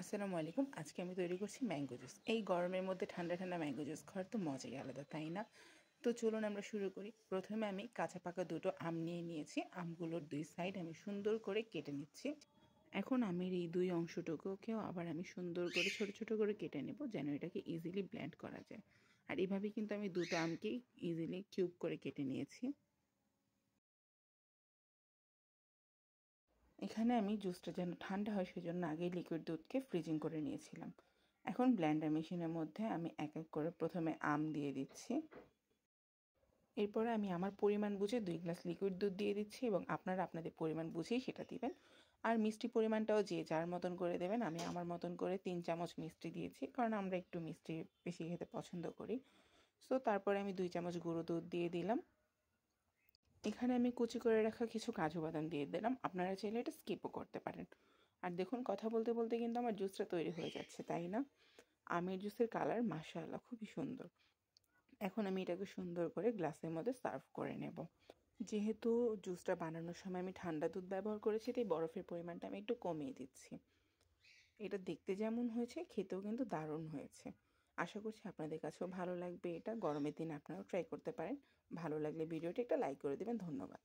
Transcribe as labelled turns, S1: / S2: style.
S1: আসসালামু আলাইকুম। আজকে আমি তৈরি করছি ম্যাঙ্গো জুস। এই গরমের মধ্যে ঠান্ডা ঠান্ডা ম্যাঙ্গো জুস খাওয়ার তো মজাই আলাদা, তাই না? তো চলুন আমরা শুরু করি। প্রথমে আমি কাঁচা পাকা দুটো আম নিয়ে নিয়েছি। আমগুলোর দুই সাইড আমি সুন্দর করে কেটে নিচ্ছি। এখন আমের এই দুই অংশটুকুকেও আবার আমি সুন্দর করে ছোট ছোট করে কেটে নেব, যেন এটাকে ইজিলি ব্লেন্ড করা যায়। আর এভাবেই কিন্তু আমি দুটো আমকেই ইজিলি কিউব করে কেটে নিয়েছি। এখানে আমি জুসটা যেন ঠান্ডা হয় সেজন্য আগেই লিকুইড দুধকে ফ্রিজিং করে নিয়েছিলাম। এখন ব্লেন্ডার মেশিনের মধ্যে আমি এক এক করে প্রথমে আম দিয়ে দিচ্ছি। এরপরে আমি আমার পরিমাণ বুঝে 2 গ্লাস লিকুইড দুধ দিয়ে দিচ্ছি এবং আপনারা আপনাদের পরিমাণ বুঝেই সেটা দিবেন। আর মিষ্টি পরিমাণটাও যে যার মতন করে দেবেন। আমি আমার মতন করে 3 চামচ মিষ্টি দিয়েছি, কারণ আমরা একটু মিষ্টি বেশি খেতে পছন্দ করি। সো তারপরে আমি 2 চামচ গুঁড়ো দুধ দিয়ে দিলাম। এখানে আমি কুচি করে রাখা কিছু কাজু বাদাম দিয়ে দিলাম। আপনারা চাইলে এটা স্কিপও করতে পারেন। আর দেখুন, কথা বলতে বলতে কিন্তু আমার জুসটা তৈরি হয়ে যাচ্ছে, তাই না? আমের জুসের কালার মাশাআল্লাহ খুবই সুন্দর। এখন আমি এটাকে সুন্দর করে গ্লাসের মধ্যে সার্ভ করে নেব। যেহেতু জুসটা বানানোর সময় আমি ঠান্ডা দুধ ব্যবহার করেছি, তাই বরফের পরিমাণটা আমি একটু কমিয়ে দিচ্ছি। এটা দেখতে যেমন হয়েছে, খেতেও কিন্তু দারুণ হয়েছে। আশা করছি আপনাদের কাছেও ভালো লাগবে। এটা গরমের দিনে আপনারাও ট্রাই করতে পারেন। ভালো লাগলে ভিডিওটি একটা লাইক করে দেবেন। ধন্যবাদ।